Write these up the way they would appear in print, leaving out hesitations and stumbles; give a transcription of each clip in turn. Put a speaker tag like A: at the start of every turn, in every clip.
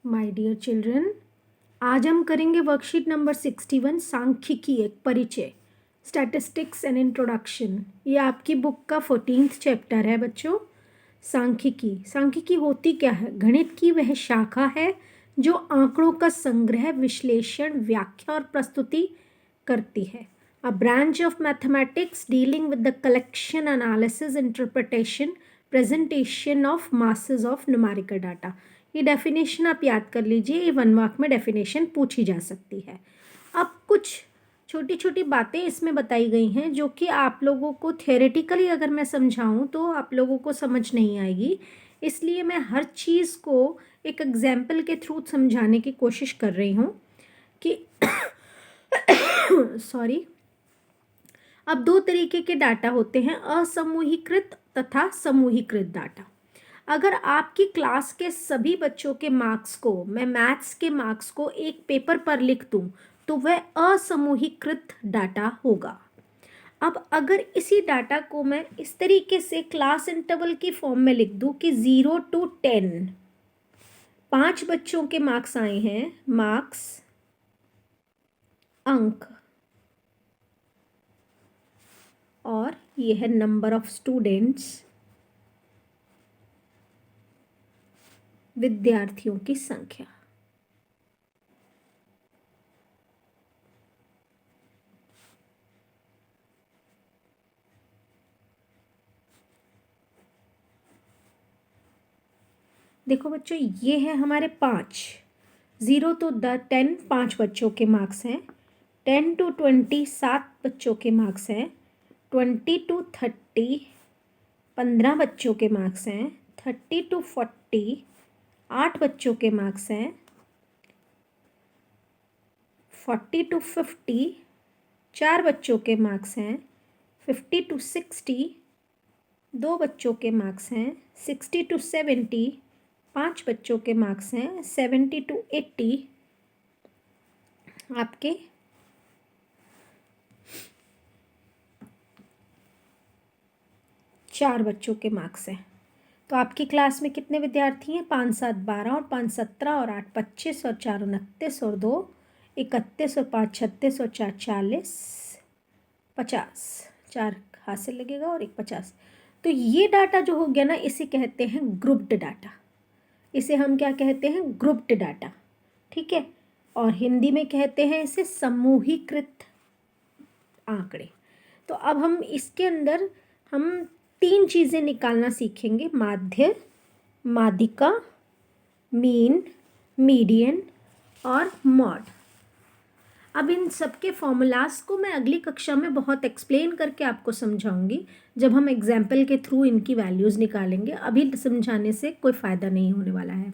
A: My dear children, आज हम करेंगे वर्कशीट नंबर 61 सांख्यिकी एक परिचय, स्टैटिस्टिक्स एंड इंट्रोडक्शन। ये आपकी बुक का 14th चैप्टर है बच्चों। सांख्यिकी सांख्यिकी होती क्या है? गणित की वह शाखा है जो आंकड़ों का संग्रह, विश्लेषण, व्याख्या और प्रस्तुति करती है। A branch of mathematics dealing with the collection, analysis, interpretation, presentation of masses of numerical data. ये डेफिनेशन आप याद कर लीजिए, ये 1 मार्क में डेफिनेशन पूछी जा सकती है। अब कुछ छोटी छोटी बातें इसमें बताई गई हैं जो कि आप लोगों को थियोरेटिकली अगर मैं समझाऊं तो आप लोगों को समझ नहीं आएगी, इसलिए मैं हर चीज़ को एक एग्जाम्पल के थ्रू समझाने की कोशिश कर रही हूँ कि सॉरी। अब 2 तरीके के डाटा होते हैं, असमूहीकृत तथा समूहीकृत डाटा। अगर आपकी क्लास के सभी बच्चों के मार्क्स को मैं मैथ्स के मार्क्स को एक पेपर पर लिख दूं तो वह असमूहीकृत डाटा होगा। अब अगर इसी डाटा को मैं इस तरीके से क्लास इंटरवल की फॉर्म में लिख दूं कि 0 to 10 5 बच्चों के मार्क्स आए हैं, मार्क्स अंक, और ये है नंबर ऑफ स्टूडेंट्स, विद्यार्थियों की संख्या। देखो बच्चों, ये है हमारे 5, 0 to 10 5 बच्चों के मार्क्स हैं, 10 to 20 7 बच्चों के मार्क्स हैं, 20 to 30 15 बच्चों के मार्क्स हैं, 30 to 40 8 बच्चों के मार्क्स हैं, 40 to 50 4 बच्चों के मार्क्स हैं, 50 to 60 2 बच्चों के मार्क्स हैं, 60 to 70 5 बच्चों के मार्क्स हैं, 70 to 80 आपके 4 बच्चों के मार्क्स हैं। तो आपकी क्लास में कितने विद्यार्थी हैं? 5 7 12 और 5 17 और 8 25 और 4 29 और 2 31 और 5 36 और 4 40 50, 4 हाथ से लगेगा और 1 50। तो ये डाटा जो हो गया ना, इसे कहते हैं ग्रुप्ड डाटा। इसे हम क्या कहते हैं? ग्रुप्ड डाटा, ठीक है। और हिंदी में कहते हैं इसे समूहीकृत आंकड़े। तो अब हम इसके अंदर हम 3 चीज़ें निकालना सीखेंगे: माध्य, माध्यिका, मीन, मीडियन और मॉड। अब इन सब के फॉर्मूलाज को मैं अगली कक्षा में बहुत एक्सप्लेन करके आपको समझाऊंगी, जब हम एग्जाम्पल के थ्रू इनकी वैल्यूज़ निकालेंगे। अभी समझाने से कोई फ़ायदा नहीं होने वाला है।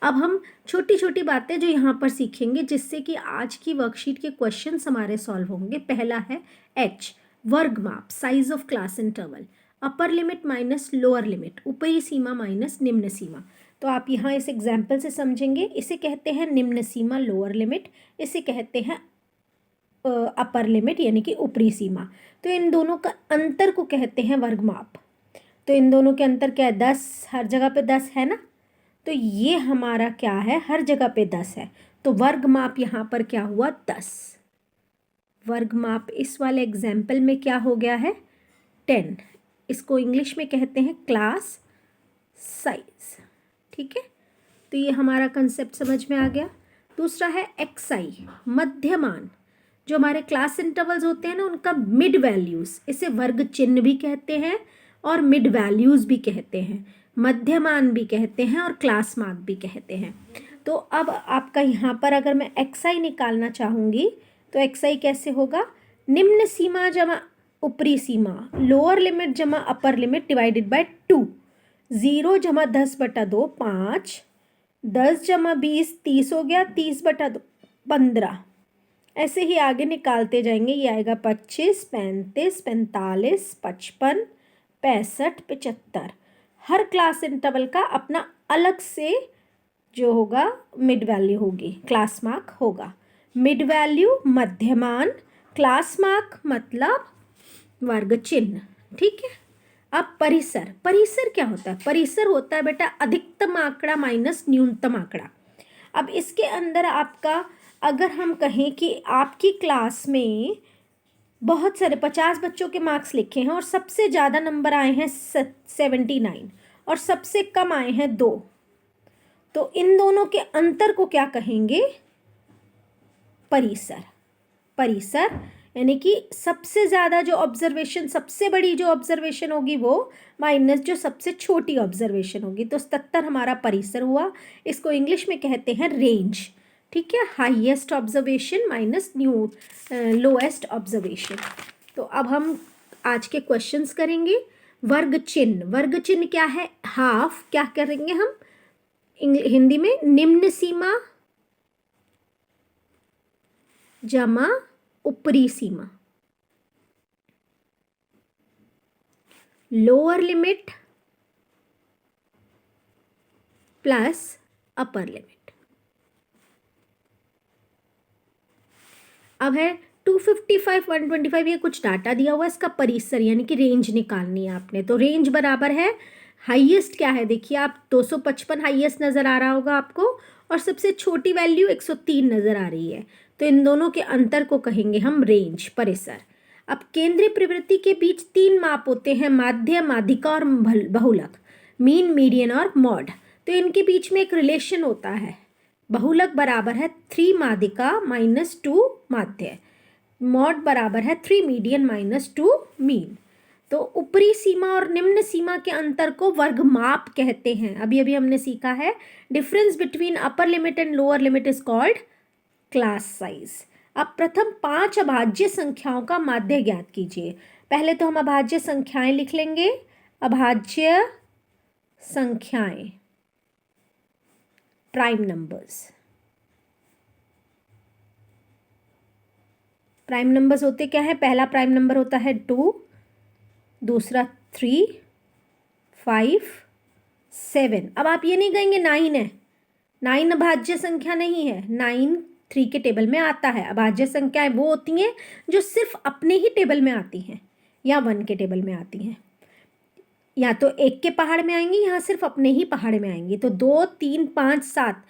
A: अब हम छोटी छोटी बातें जो यहाँ पर सीखेंगे जिससे कि आज की वर्कशीट के क्वेश्चंस हमारे सॉल्व होंगे। पहला है एच, वर्ग माप, size of class interval, upper limit minus lower limit, ऊपरी सीमा माइनस निम्न सीमा। तो आप यहाँ इस एग्जाम्पल से समझेंगे। इसे कहते हैं निम्न सीमा, लोअर लिमिट, इसे कहते हैं अपर लिमिट यानी कि ऊपरी सीमा। तो इन दोनों का अंतर को कहते हैं वर्ग माप। तो इन दोनों के अंतर क्या है? 10, हर जगह पे 10 है ना, तो ये हमारा क्या है? हर जगह पे 10 है। तो वर्ग माप यहाँ पर क्या हुआ? 10। वर्ग माप इस वाले एग्जाम्पल में क्या हो गया है? 10। इसको इंग्लिश में कहते हैं क्लास साइज, ठीक है। तो ये हमारा कंसेप्ट समझ में आ गया। दूसरा है एक्सआई, मध्यमान। जो हमारे क्लास इंटरवल्स होते हैं ना, उनका मिड वैल्यूज़, इसे वर्ग चिन्ह भी कहते हैं और मिड वैल्यूज़ भी कहते हैं, मध्यमान भी कहते हैं और क्लास मार्क भी कहते हैं। तो अब आपका यहाँ पर अगर मैं एक्सआई निकालना चाहूँगी तो एक्सआई कैसे होगा? निम्न सीमा जमा ऊपरी सीमा, लोअर लिमिट जमा अपर लिमिट डिवाइडेड बाय 2। 0 जमा 10/2 5, 10 जमा 20 30 हो गया, 30/2 15। ऐसे ही आगे निकालते जाएंगे। ये आएगा 25 35 45 55 65 75। हर क्लास इंटरवल का अपना अलग से जो होगा मिड वैल्यू होगी, क्लास मार्क होगा। मिड वैल्यू मध्यमान, क्लास मार्क मतलब वर्ग चिन्ह, ठीक है। अब परिसर, परिसर क्या होता है? परिसर होता है बेटा अधिकतम आंकड़ा माइनस न्यूनतम आंकड़ा। अब इसके अंदर आपका, अगर हम कहें कि आपकी क्लास में बहुत सारे 50 बच्चों के मार्क्स लिखे हैं और सबसे ज़्यादा नंबर आए हैं 79 और सबसे कम आए हैं 2, तो इन दोनों के अंतर को क्या कहेंगे? परिसर। परिसर यानी कि सबसे ज़्यादा जो ऑब्जर्वेशन, सबसे बड़ी जो ऑब्जर्वेशन होगी वो माइनस जो सबसे छोटी ऑब्जर्वेशन होगी, तो 77 हमारा परिसर हुआ। इसको इंग्लिश में कहते हैं रेंज। ठीक है, highest observation minus lowest observation. तो अब हम आज के क्वेश्चंस करेंगे। वर्ग चिन्ह, वर्ग चिन्ह क्या है? हाफ क्या करेंगे हम हिंदी में? निम्न सीमा जमा ऊपरी सीमा, lower limit plus upper limit. अब है 255, 125, ये कुछ डाटा दिया हुआ है, इसका परिसर यानी कि रेंज निकालनी है आपने। तो रेंज बराबर है, हाईएस्ट क्या है देखिए आप, 255 हाईएस्ट नज़र आ रहा होगा आपको, और सबसे छोटी वैल्यू 103 नज़र आ रही है। तो इन दोनों के अंतर को कहेंगे हम रेंज, परिसर। अब केंद्रीय प्रवृत्ति के बीच 3 माप होते हैं, माध्य, माध्यिका और बहुलक, मीन, मीडियन और मॉड। तो इनके बीच में एक रिलेशन होता है, बहुलक बराबर है 3 माध्यिका माइनस 2 माध्य, मॉड बराबर है 3 मीडियन माइनस 2 मीन। तो ऊपरी सीमा और निम्न सीमा के अंतर को वर्ग माप कहते हैं। अभी अभी हमने सीखा है, difference between upper limit and lower limit is called class size. अब प्रथम 5 अभाज्य संख्याओं का माध्य ज्ञात कीजिए। पहले तो हम अभाज्य संख्याएं लिख लेंगे। अभाज्य संख्याएं, प्राइम नंबर्स। प्राइम नंबर्स होते क्या है? पहला प्राइम नंबर होता है 2, दूसरा 3, 5, 7। अब आप ये नहीं कहेंगे 9 है, 9 अभाज्य संख्या नहीं है, 9 3 के टेबल में आता है। अभाज्य संख्याएं वो होती हैं जो सिर्फ अपने ही टेबल में आती हैं या 1 के टेबल में आती हैं, या तो 1 के पहाड़ में आएंगी, यहाँ सिर्फ अपने ही पहाड़ में आएंगी। तो 2, 3, 5, 7,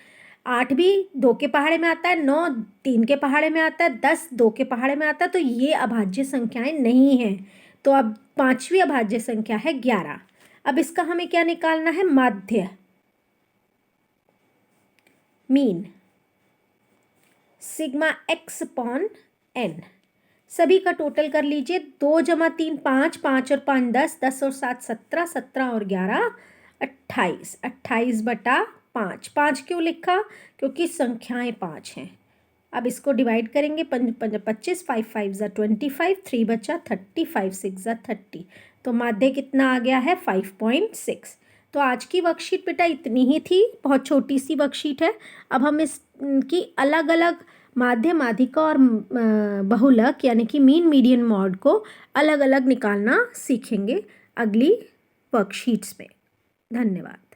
A: 8 भी 2 के पहाड़े में आता है, 9 3 के पहाड़े में आता है, 10 2 के पहाड़े में आता है। तो ये अभाज्य संख्याएं नहीं हैं। तो अब 5वीं अभाज्य संख्या है 11। अब इसका हमें क्या निकालना है? माध्य, mean, sigma x upon n। सभी का टोटल कर लीजिए, 2 जमा 3 5, 5 और 5 10, 10 और 7 17, 17 और 11 28, 28 बटा 5। 5 क्यों लिखा? क्योंकि संख्याएं 5 हैं। अब इसको डिवाइड करेंगे, 5 5 25, 5 5 ज़ा 25, 3 बचा 30, 5 6 ज़ा 30। तो माध्य कितना आ गया है? 5.6। तो आज की वर्कशीट बेटा इतनी ही थी, बहुत छोटी सी वर्कशीट है। अब हम इसकी अलग अलग माध्य, माध्यिका और बहुलक यानी कि मीन, मीडियन, मॉड को अलग अलग निकालना सीखेंगे अगली वर्कशीट्स में। धन्यवाद।